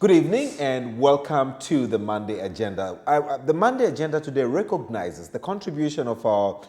Good evening and welcome to the Monday Agenda. The Monday Agenda today recognizes the contribution of our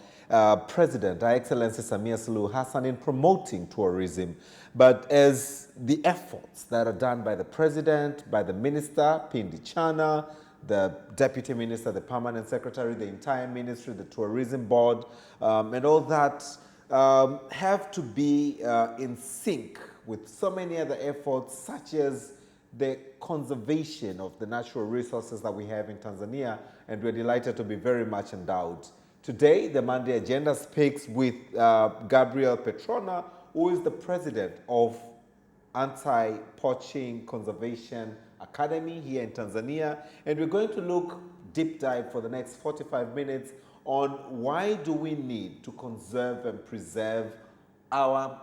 President, Her Excellency Samia Suluhu Hassan, in promoting tourism, but as the efforts that are done by the President, by the Minister, Pindi Chana, the Deputy Minister, the Permanent Secretary, the entire Ministry, the Tourism Board, and all that have to be in sync with so many other efforts, such as the conservation of the natural resources that we have in Tanzania, and we're delighted to be very much endowed. Today, the Monday Agenda speaks with Gabriele Petrone, who is the president of Anti-Poaching Conservation Academy here in Tanzania, and we're going to look deep dive for the next 45 minutes on why do we need to conserve and preserve our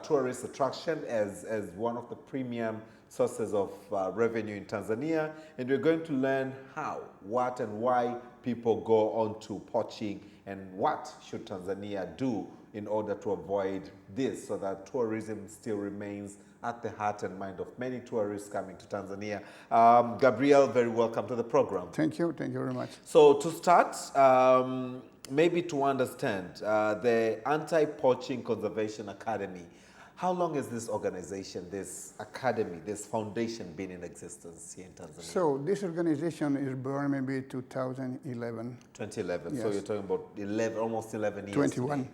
tourist attraction as one of the premium sources of revenue in Tanzania, and we're going to learn how, what, and why people go on to poaching, and what should Tanzania do in order to avoid this, so that tourism still remains at the heart and mind of many tourists coming to Tanzania. Gabriele, very welcome to the program. Thank you very much. So to start, maybe to understand the Anti-Poaching Conservation Academy, how long has this organization, this academy, this foundation been in existence here in Tanzania? So this organization is born maybe 2011. 2011, yes. So you're talking about almost 11 years 21, today.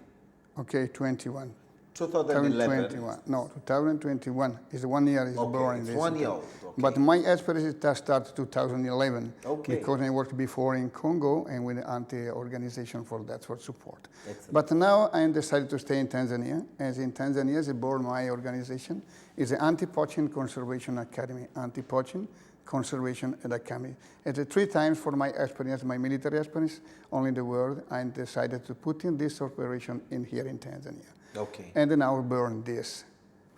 Okay, 21. 2011? 2021, no, 2021 is 1 year is okay, born. It's this 1 year old. Okay. But my experience started 2011 okay. because I worked before in Congo and with the anti-organization for that, for support. Excellent. But now I decided to stay in Tanzania, as in Tanzania is born my organization is the Anti-Poaching Conservation Academy, Anti-Poaching Conservation Academy. It's 3 times for my experience, my military experience, only in the world, I decided to put in this operation in here in Tanzania. Okay. And then I will burn this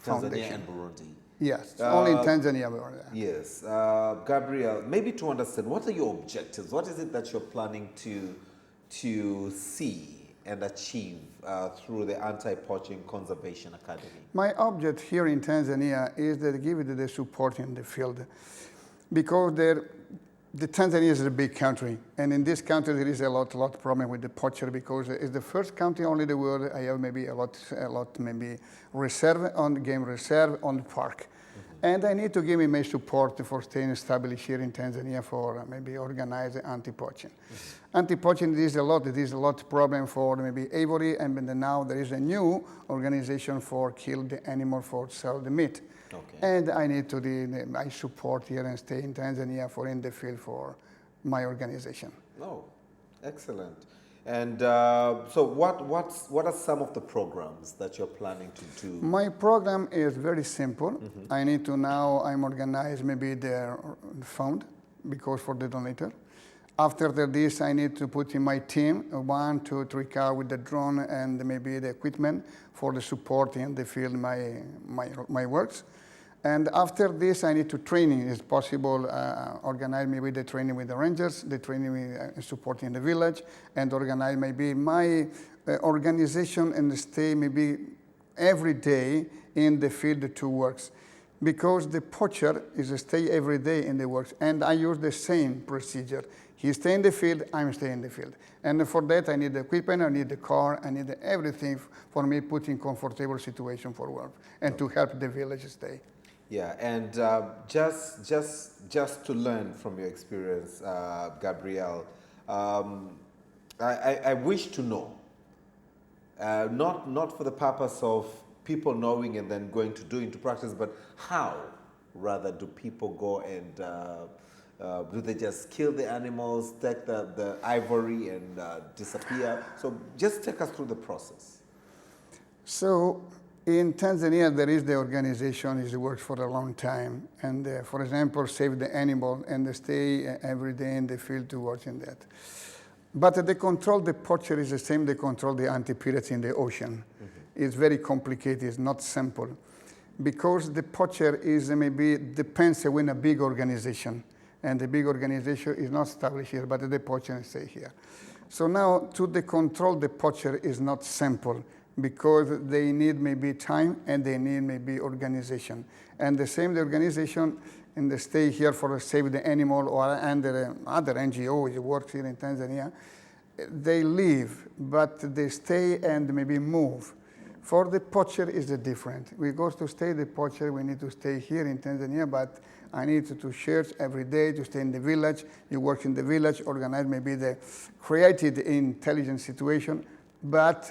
Tanzania foundation. and Burundi. Yes, only in Tanzania. Yes. Gabriele, maybe to understand, what are your objectives? What is it that you're planning to see and achieve through the Anti-Poaching Conservation Academy? My object here in Tanzania is to give it the support in the field, because the Tanzania is a big country, and in this country there is a lot problem with the poacher, because it's the first country only in the world I have maybe a lot maybe reserve on game reserve on the park. And I need to give me my support for staying established here in Tanzania for maybe organize anti-poaching. Anti-poaching is a lot problem for maybe ivory, and now there is a new organization for kill the animal for sell the meat. Okay. And I need to I support here and stay in Tanzania for in the field for my organization. Oh, excellent. And so what are some of the programs that you're planning to do? My program is very simple. I need to now, I'm organized maybe the fund, because for the donator. After this, I need to put in my team 1, 2, 3 car with the drone and maybe the equipment for the support in the field, my works. And after this, I need to training, if possible, organize maybe the training with the rangers, the training with supporting the village, and organize maybe my organization and stay maybe every day in the field to works. Because the poacher is a stay every day in the works, and I use the same procedure. He stay in the field, I'm stay in the field. And for that, I need the equipment, I need the car, I need everything for me put in comfortable situation for work and to help the village stay. Yeah, and just to learn from your experience, Gabriele, I wish to know, not for the purpose of people knowing and then going to do into practice, but how rather do people go and do they just kill the animals, take the ivory and disappear? So just take us through the process. So in Tanzania, there is the organization that works for a long time, and for example, save the animal and they stay every day in the field to watch in that. But they control the poacher is the same, they control the anti-pirates in the ocean. It's very complicated, it's not simple. Because the poacher is maybe depends on a big organization, and the big organization is not established here, but the poacher stay here. So now to control the poacher is not simple, because they need maybe time and they need maybe organization. And the same the organization and they stay here for save the animal or under other NGOs who work here in Tanzania, they leave, but they stay and maybe move. For the poacher is different. We go to stay the poacher, we need to stay here in Tanzania, but I need to search every day to stay in the village. You work in the village, organize maybe the created intelligent situation, but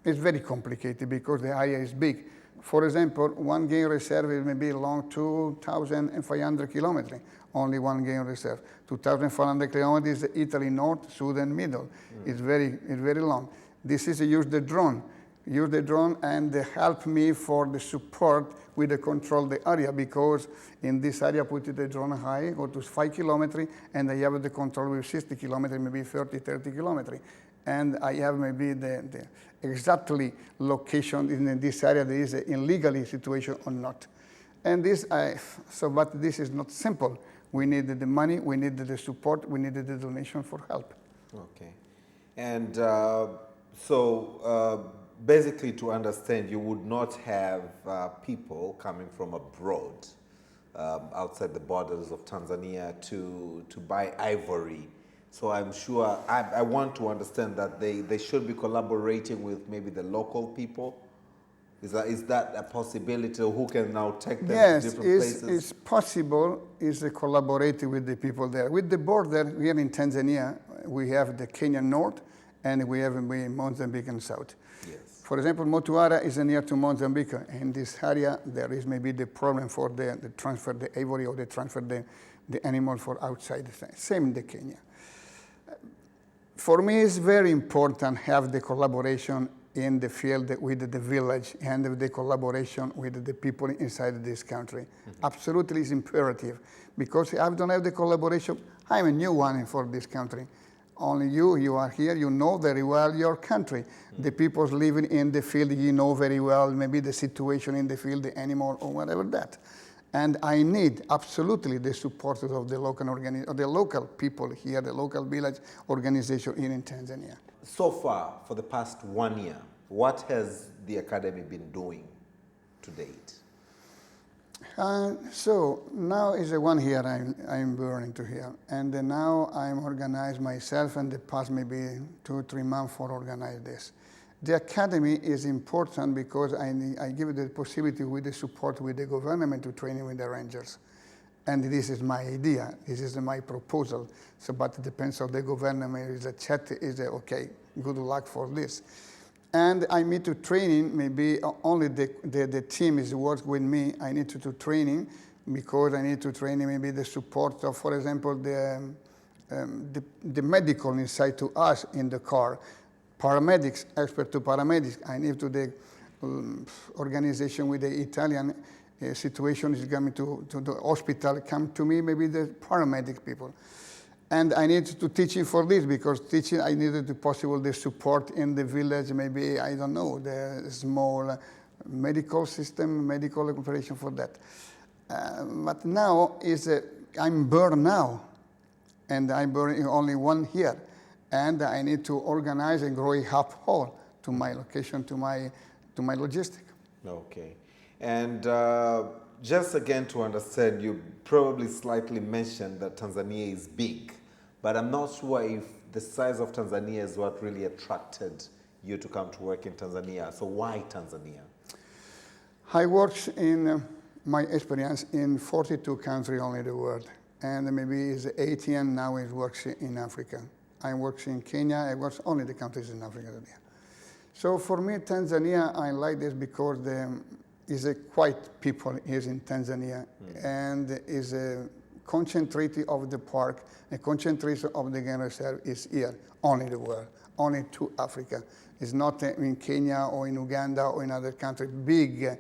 it's very complicated because the area is big. For example, one game reserve is maybe long 2,500 kilometers, only one game reserve. 2,400 kilometers is Italy north, south, and middle. It's very long. This is use the drone. Use the drone and help me for the support with the control the area, because in this area put the drone high, go to 5 kilometers, and I have the control with 60 kilometers, maybe 30 kilometers. And I have maybe the exactly location in this area that is an illegal situation or not. And this, but this is not simple. We need the money, we need the support, we need the donation for help. Okay. And basically, to understand, you would not have people coming from abroad, outside the borders of Tanzania, to buy ivory. So I'm sure, I want to understand that they should be collaborating with maybe the local people. Is that a possibility? Who can now take them to different places? Yes, it's possible. Is collaborating with the people there. With the border here in Tanzania, we have the Kenya north, and we have Mozambique and south. Yes. For example, Motuara is near to Mozambique. In this area, there is maybe the problem for the transfer the ivory or the transfer the animal for outside. Same in the Kenya. For me, it's very important to have the collaboration in the field with the village and the collaboration with the people inside this country. Absolutely is imperative, because if I don't have the collaboration, I'm a new one for this country. Only you are here, you know very well your country. The people living in the field, you know very well, maybe the situation in the field, the animal or whatever that. And I need absolutely the support of the local people here, the local village organization here in Tanzania. So far, for the past 1 year, what has the Academy been doing to date? So now is the 1 year I'm burning to here. And now I'm organized myself, and the past maybe 2 or 3 months for organize this. The Academy is important because I give the possibility with the support with the government to training with the rangers. And this is my idea, this is my proposal. So, but it depends on the government, is a chat, is a, okay, good luck for this. And I need to training, maybe only the team is work with me, I need to do training, because I need to train maybe the support of, for example, the medical inside to us in the car. Paramedics, expert to paramedics. I need to the organization with the Italian situation is coming to the hospital, come to me, maybe the paramedic people. And I need to teaching for this, because teaching, I needed the possible the support in the village, maybe, I don't know, the small medical system, medical operation for that. But now I'm burned now, and I'm burning only 1 year. And I need to organize and grow up whole to my location, to my logistic. Okay. And just again to understand, you probably slightly mentioned that Tanzania is big, but I'm not sure if the size of Tanzania is what really attracted you to come to work in Tanzania. So why Tanzania? I worked in my experience in 42 countries only in the world, and maybe it's 18 now it works in Africa. I work in Kenya, I work only the countries in Africa. So for me, Tanzania, I like this because is a quite people is in Tanzania, and is a concentration of the park, a concentration of the game reserve is here, only the world, only to Africa. It's not in Kenya or in Uganda or in other countries, big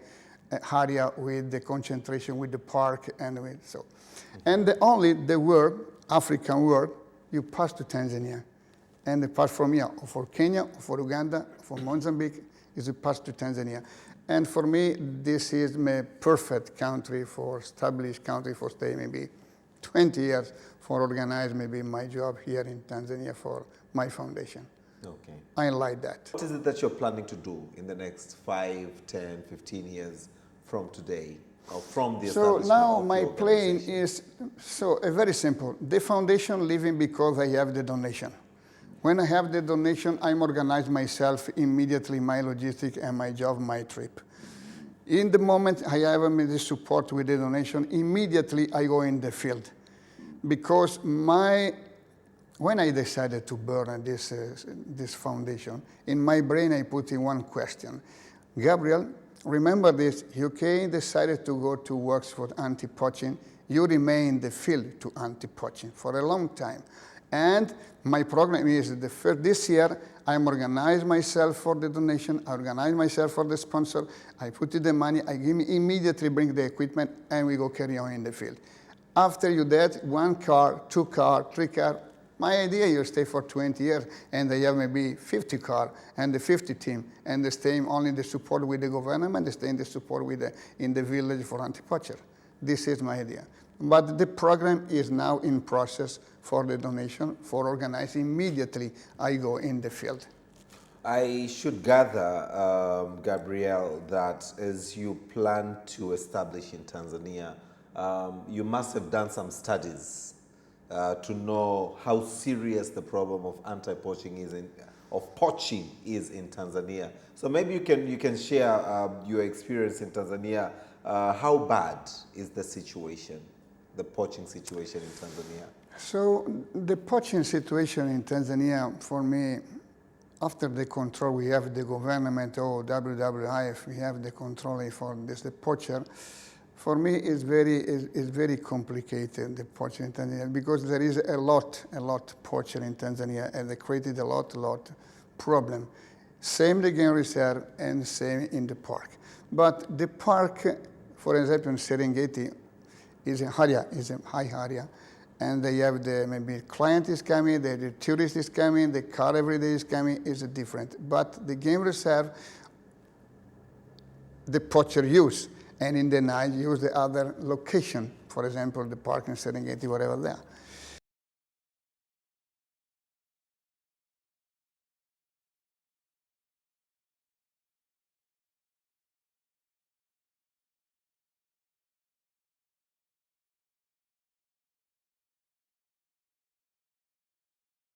area with the concentration with the park and with so. And only the world, African world, you pass to Tanzania, and the pass from here, or for Kenya, or for Uganda, for Mozambique, is a pass to Tanzania. And for me, this is my perfect country for established country for stay maybe 20 years for organize maybe my job here in Tanzania for my foundation. Okay. I like that. What is it that you're planning to do in the next 5, 10, 15 years from today? or from the So establishment now of my the plan organization? is very simple. The foundation living because I have the donation. When I have the donation, I'm organize myself immediately, my logistic and my job, my trip. In the moment I have the support with the donation, immediately I go in the field. Because when I decided to burn this foundation, in my brain I put in one question. Gabriele, remember this, UK decided to go to works for anti-poaching. You remain in the field to anti-poaching for a long time. And my program is this year, I'm organize myself for the donation, I organize myself for the sponsor, I put in the money, I immediately bring the equipment, and we go carry on in the field. After you that, 1 car, 2 car, 3 car, my idea you stay for 20 years, and they have maybe 50 car and the 50 team, and they stay only the support with the government, they stay in the support with in the village for anti-poacher. This is my idea. But the program is now in process for the donation, for organizing. Immediately I go in the field. I should gather, Gabriele, that as you plan to establish in Tanzania, you must have done some studies to know how serious the problem of anti-poaching poaching is in Tanzania. So maybe you can share your experience in Tanzania. How bad is the situation, the poaching situation in Tanzania? So the poaching situation in Tanzania, for me, after the control, we have the government or WWF, we have the control for this, the poacher. For me, it's very complicated, the poaching in Tanzania, because there is a lot poacher in Tanzania, and they created a lot problem. Same the game reserve and same in the park. But the park, for example, in Serengeti, is a high area, and they have maybe client is coming, the tourist is coming, the car every day is coming, is different. But the game reserve, the poacher use, and in the night use the other location, for example, the park in Serengeti, whatever there.